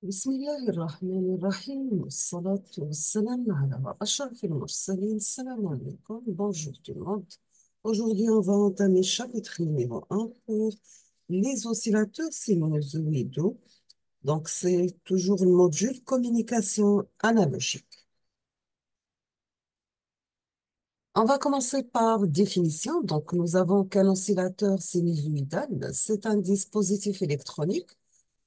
بسم الله الرحمن الرحيم والصلاة والسلام على أشرف المرسلين. Salam alaikum, bonjour tout le monde. Aujourd'hui, on va entamer chapitre numéro 1 pour les oscillateurs sinusoïdaux. Donc, c'est toujours le module communication analogique. On va commencer par définition. Donc, nous avons qu'un oscillateur sinusoïdal, c'est un dispositif électronique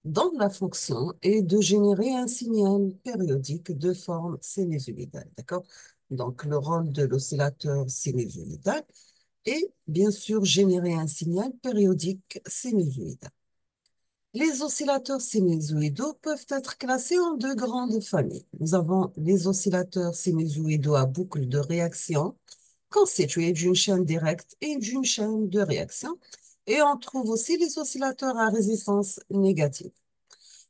dont la fonction est de générer un signal périodique de forme sinusoïdale, d'accord? Donc, le rôle de l'oscillateur sinusoïdal est bien sûr générer un signal périodique sinusoïdal. Les oscillateurs sinusoïdaux peuvent être classés en deux grandes familles. Nous avons les oscillateurs sinusoïdaux à boucle de réaction, constitués d'une chaîne directe et d'une chaîne de réaction. Et on trouve aussi les oscillateurs à résistance négative.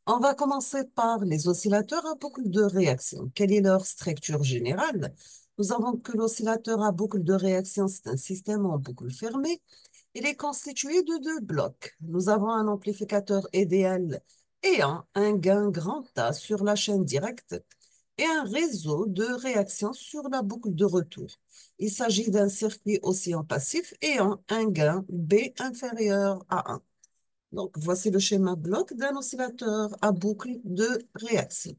On va commencer par les oscillateurs à boucle de réaction. Quelle est leur structure générale? Nous avons que l'oscillateur à boucle de réaction, c'est un système en boucle fermée. Il est constitué de deux blocs. Nous avons un amplificateur idéal ayant un gain grand A sur la chaîne directe et un réseau de réaction sur la boucle de retour. Il s'agit d'un circuit oscillant passif ayant un gain B inférieur à 1. Donc, voici le schéma bloc d'un oscillateur à boucle de réaction.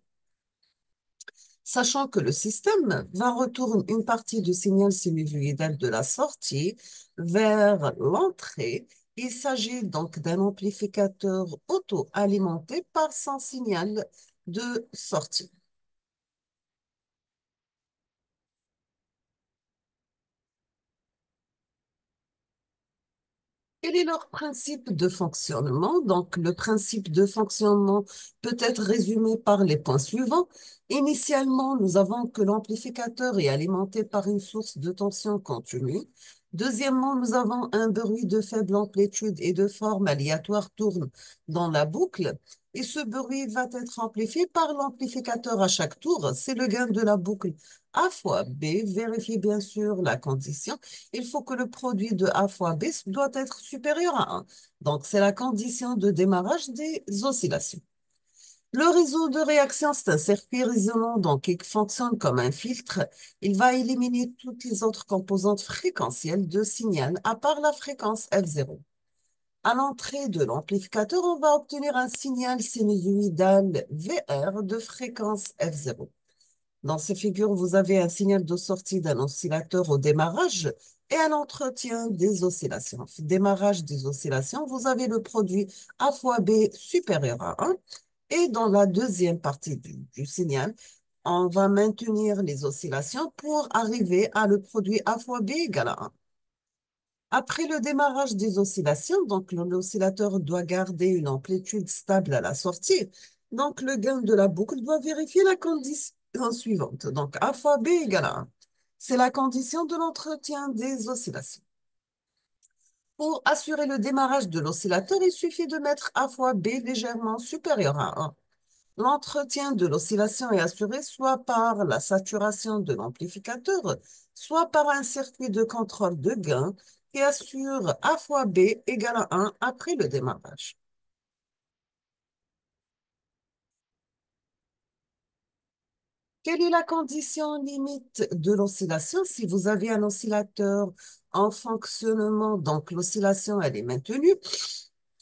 Sachant que le système va retourner une partie du signal sinusoïdal de la sortie vers l'entrée, il s'agit donc d'un amplificateur auto-alimenté par son signal de sortie. Quel est leur principe de fonctionnement? Donc, le principe de fonctionnement peut être résumé par les points suivants. Initialement, nous avons que l'amplificateur est alimenté par une source de tension continue. Deuxièmement, nous avons un bruit de faible amplitude et de forme aléatoire tourne dans la boucle. Et ce bruit va être amplifié par l'amplificateur à chaque tour. C'est le gain de la boucle A fois B. Vérifiez bien sûr la condition. Il faut que le produit de A fois B doit être supérieur à 1. Donc, c'est la condition de démarrage des oscillations. Le réseau de réaction, c'est un circuit résonant, donc il fonctionne comme un filtre. Il va éliminer toutes les autres composantes fréquentielles de signal, à part la fréquence F0. À l'entrée de l'amplificateur, on va obtenir un signal sinusoïdal VR de fréquence F0. Dans ces figures, vous avez un signal de sortie d'un oscillateur au démarrage et un entretien des oscillations. Au démarrage des oscillations, vous avez le produit A fois B supérieur à 1. Et dans la deuxième partie du signal, on va maintenir les oscillations pour arriver à le produit A fois B égale à 1. Après le démarrage des oscillations, donc l'oscillateur doit garder une amplitude stable à la sortie. Donc le gain de la boucle doit vérifier la condition suivante. Donc A fois B égale à 1. C'est la condition de l'entretien des oscillations. Pour assurer le démarrage de l'oscillateur, il suffit de mettre A fois B légèrement supérieur à 1. L'entretien de l'oscillation est assuré soit par la saturation de l'amplificateur, soit par un circuit de contrôle de gain qui assure A fois B égale à 1 après le démarrage. Quelle est la condition limite de l'oscillation? Si vous avez un oscillateur en fonctionnement, donc l'oscillation elle est maintenue,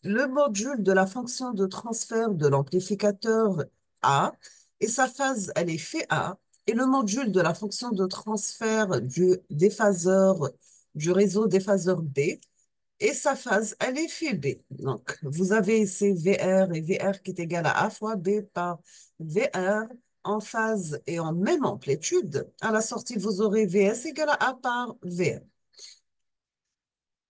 le module de la fonction de transfert de l'amplificateur A et sa phase, elle est phi A, et le module de la fonction de transfert du déphaseur, du réseau déphaseur B, et sa phase, elle est phi B. Donc, vous avez ici VR et VR qui est égal à A fois B par VR en phase et en même amplitude. À la sortie, vous aurez VS égal à A par VR.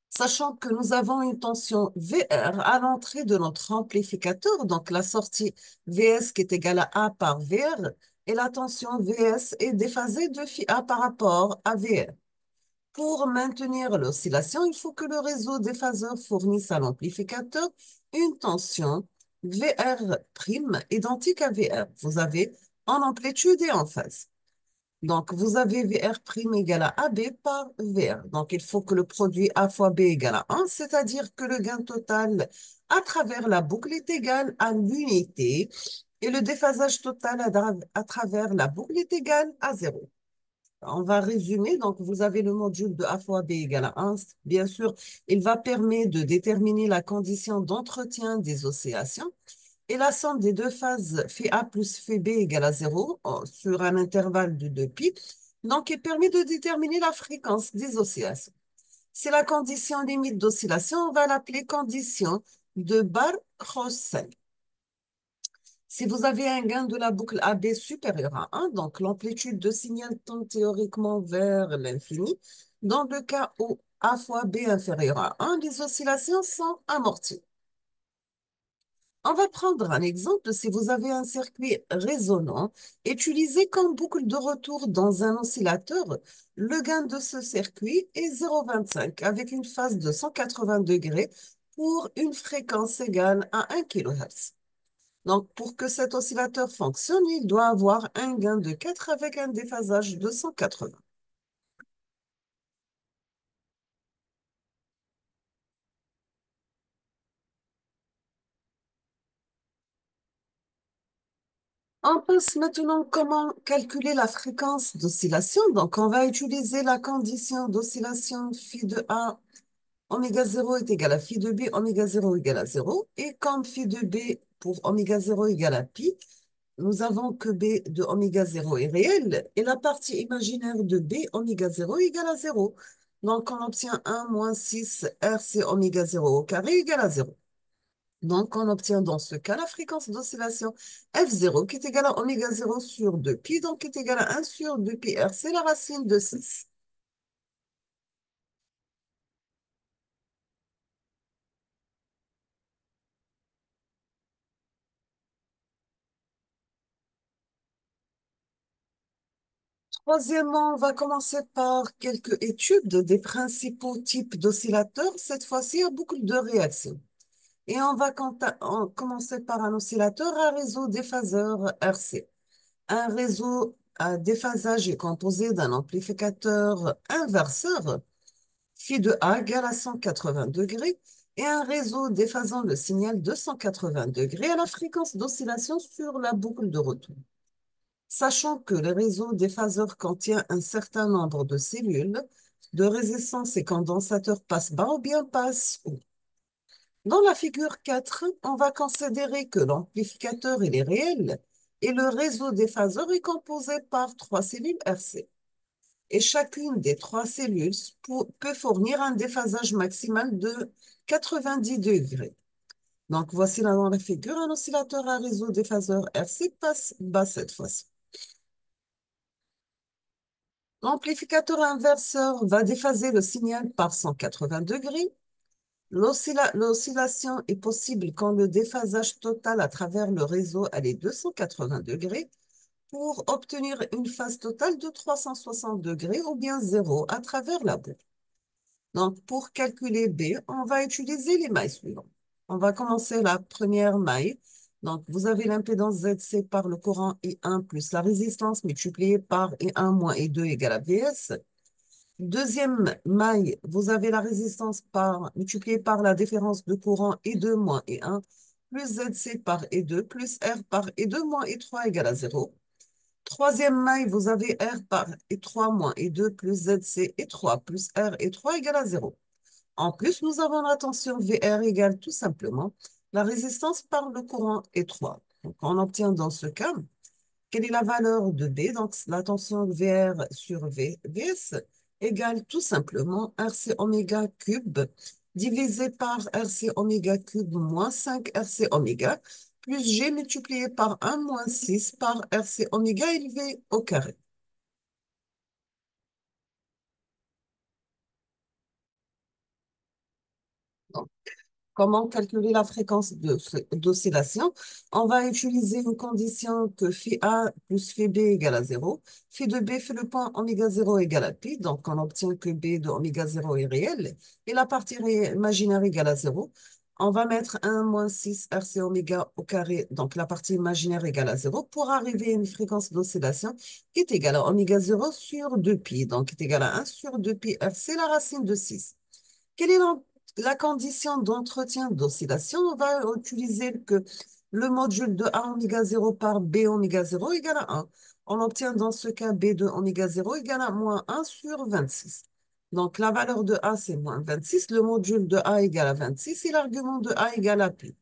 Sachant que nous avons une tension VR à l'entrée de notre amplificateur, donc la sortie VS qui est égale à A par VR, et la tension VS est déphasée de phi A par rapport à VR. Pour maintenir l'oscillation, il faut que le réseau déphaseur fournisse à l'amplificateur une tension VR' identique à VR. Vous avez en amplitude et en phase. Donc, vous avez VR' égale à AB par VR. Donc, il faut que le produit A fois B égale à 1, c'est-à-dire que le gain total à travers la boucle est égal à l'unité et le déphasage total à travers la boucle est égal à zéro. On va résumer. Donc, vous avez le module de A fois B égale à 1. Bien sûr, il va permettre de déterminer la condition d'entretien des oscillations. Et la somme des deux phases phi A plus phi B égale à 0 sur un intervalle de 2π. Donc, il permet de déterminer la fréquence des oscillations. C'est la condition limite d'oscillation. On va l'appeler condition de Bar-Russell. Si vous avez un gain de la boucle AB supérieur à 1, donc l'amplitude de signal tend théoriquement vers l'infini. Dans le cas où A fois B inférieur à 1, les oscillations sont amorties. On va prendre un exemple. Si vous avez un circuit résonant utilisé comme boucle de retour dans un oscillateur, le gain de ce circuit est 0,25 avec une phase de 180 degrés pour une fréquence égale à 1 kHz. Donc, pour que cet oscillateur fonctionne, il doit avoir un gain de 4 avec un déphasage de 180. On pense maintenant comment calculer la fréquence d'oscillation. Donc, on va utiliser la condition d'oscillation phi de A oméga 0 est égal à phi de B, oméga 0 égale à 0. Et comme phi de B pour oméga 0 égale à pi, nous avons que B de oméga 0 est réel et la partie imaginaire de B oméga 0 égale à 0. Donc, on obtient 1 moins 6 RC oméga 0 au carré égale à 0. Donc, on obtient dans ce cas la fréquence d'oscillation F0 qui est égale à oméga 0 sur 2π, donc qui est égale à 1 sur 2π RC, la racine de 6. Troisièmement, on va commencer par quelques études des principaux types d'oscillateurs, cette fois-ci à boucle de réaction. Et on va commencer par un oscillateur à réseau déphaseur RC. Un réseau à déphasage est composé d'un amplificateur inverseur, phi de A égale à 180 degrés, et un réseau déphasant le signal de 180 degrés à la fréquence d'oscillation sur la boucle de retour. Sachant que le réseau déphaseur contient un certain nombre de cellules, de résistance et condensateur passe bas ou bien passe haut. Dans la figure 4, on va considérer que l'amplificateur il est réel et le réseau déphaseur est composé par trois cellules RC. Et chacune des trois cellules peut fournir un déphasage maximal de 90 degrés. Donc voici là dans la figure un oscillateur à réseau déphaseur RC passe bas cette fois-ci. L'amplificateur inverseur va déphaser le signal par 180 degrés. L'oscillation est possible quand le déphasage total à travers le réseau est 280 degrés pour obtenir une phase totale de 360 degrés ou bien zéro à travers la boucle. Donc, pour calculer B, on va utiliser les mailles suivantes. On va commencer la première maille. Donc, vous avez l'impédance ZC par le courant I1 plus la résistance multipliée par I1 moins I2 égale à VS. Deuxième maille, vous avez la résistance multipliée par la différence de courant I2 moins I1 plus ZC par I2 plus R par I2 moins I3 égale à 0. Troisième maille, vous avez R par I3 moins I2 plus ZC I3 plus R I3 égale à 0. En plus, nous avons la tension VR égale tout simplement la résistance par le courant I3. Donc, on obtient dans ce cas, quelle est la valeur de B? Donc, la tension VR sur VS égale tout simplement RC oméga cube divisé par RC oméga cube moins 5 RC oméga plus G multiplié par 1 moins 6 par RC oméga élevé au carré. Comment calculer la fréquence d'oscillation? On va utiliser une condition que phi A plus phi B égale à 0. Phi de B fait le point oméga 0 égale à pi. Donc, on obtient que B de oméga 0 est réel. Et la partie imaginaire égale à 0. On va mettre 1 moins 6 RC oméga au carré. Donc, la partie imaginaire égale à 0 pour arriver à une fréquence d'oscillation qui est égale à oméga 0 sur 2pi. Donc, qui est égale à 1 sur 2pi RC, la racine de 6. Quelle est la condition d'entretien d'oscillation? On va utiliser que Le module de A oméga 0 par B oméga 0 égale à 1. On obtient dans ce cas B de oméga 0 égale à moins 1 sur 26. Donc la valeur de A, c'est moins 26. Le module de A égale à 26 et l'argument de A égale à pi.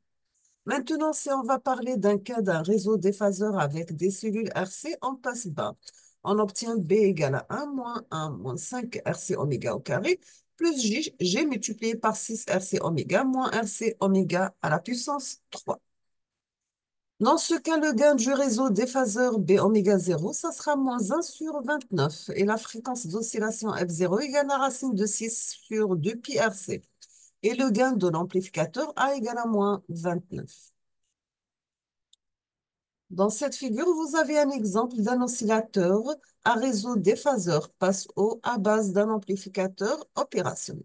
Maintenant, si on va parler d'un cas d'un réseau déphaseur avec des cellules RC en passe bas, on obtient B égale à 1 moins 1 moins 5 RC oméga au carré plus G multiplié par 6 RC oméga moins RC oméga à la puissance 3. Dans ce cas, le gain du réseau déphaseur B oméga 0, ça sera moins 1 sur 29 et la fréquence d'oscillation F0 égale la racine de 6 sur 2 pi RC. Et le gain de l'amplificateur A égale à moins 29. Dans cette figure, vous avez un exemple d'un oscillateur à réseau déphaseur passe haut à base d'un amplificateur opérationnel.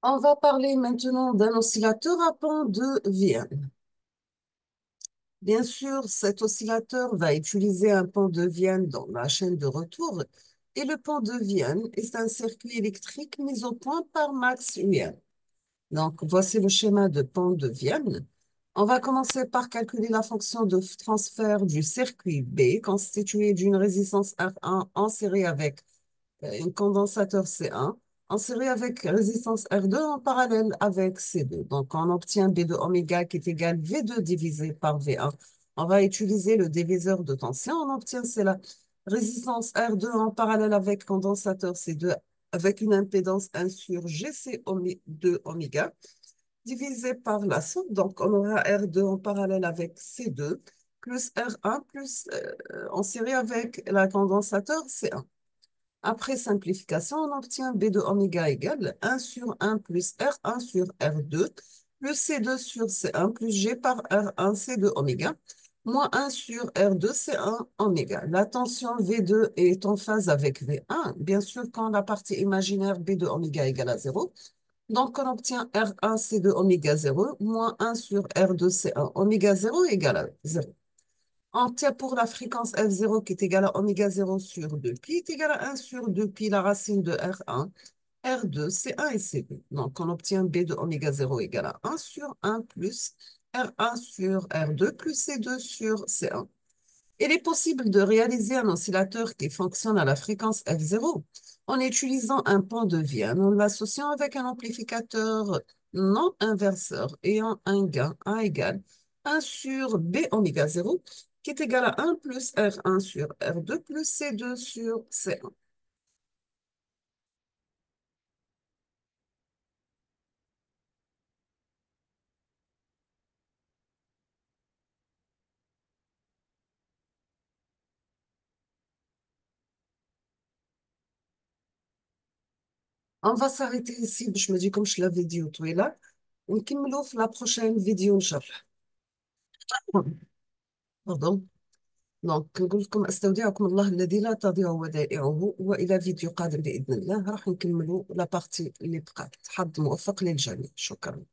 On va parler maintenant d'un oscillateur à pont de Vienne. Bien sûr, cet oscillateur va utiliser un pont de Vienne dans la chaîne de retour et le pont de Vienne est un circuit électrique mis au point par Max Vienne. Donc, voici le schéma de pont de Vienne. On va commencer par calculer la fonction de transfert du circuit B constitué d'une résistance R1 en série avec un condensateur C1 en série avec résistance R2 en parallèle avec C2. Donc, on obtient B de oméga qui est égal V2 divisé par V1. On va utiliser le diviseur de tension. On obtient, c'est la résistance R2 en parallèle avec condensateur C2 avec une impédance 1 sur GC2 oméga divisé par la somme. Donc, on aura R2 en parallèle avec C2 plus R1 plus en série avec la condensateur C1. Après simplification, on obtient B de oméga égale 1 sur 1 plus R1 sur R2 plus C2 sur C1 plus G par R1 C2 oméga moins 1 sur R2 C1 oméga. La tension V2 est en phase avec V1, bien sûr quand la partie imaginaire B de oméga égale à 0. Donc, on obtient R1 C2 oméga 0 moins 1 sur R2 C1 oméga 0 égale à 0. On tient pour la fréquence F0 qui est égale à oméga 0 sur 2 pi est égale à 1 sur 2 pi la racine de R1, R2, C1 et C2. Donc, on obtient B de oméga 0 égale à 1 sur 1 plus R1 sur R2 plus C2 sur C1. Il est possible de réaliser un oscillateur qui fonctionne à la fréquence F0 en utilisant un pont de Vienne, en l'associant avec un amplificateur non inverseur ayant un gain A égale 1 sur B oméga 0 qui est égal à 1 plus R1 sur R2 plus C2 sur C1. On va s'arrêter ici. Je me dis comme je l'avais dit au tout là. ونكملوا في la prochaine vidéo إن شاء الله. Pardon. دونك نقول لكم استودعكم الله الذي لا تضيع ودائعه والى فيديو قادم باذن الله راح نكملوا لا بارتي اللي بقات. حظ موفق للجميع. شكرا.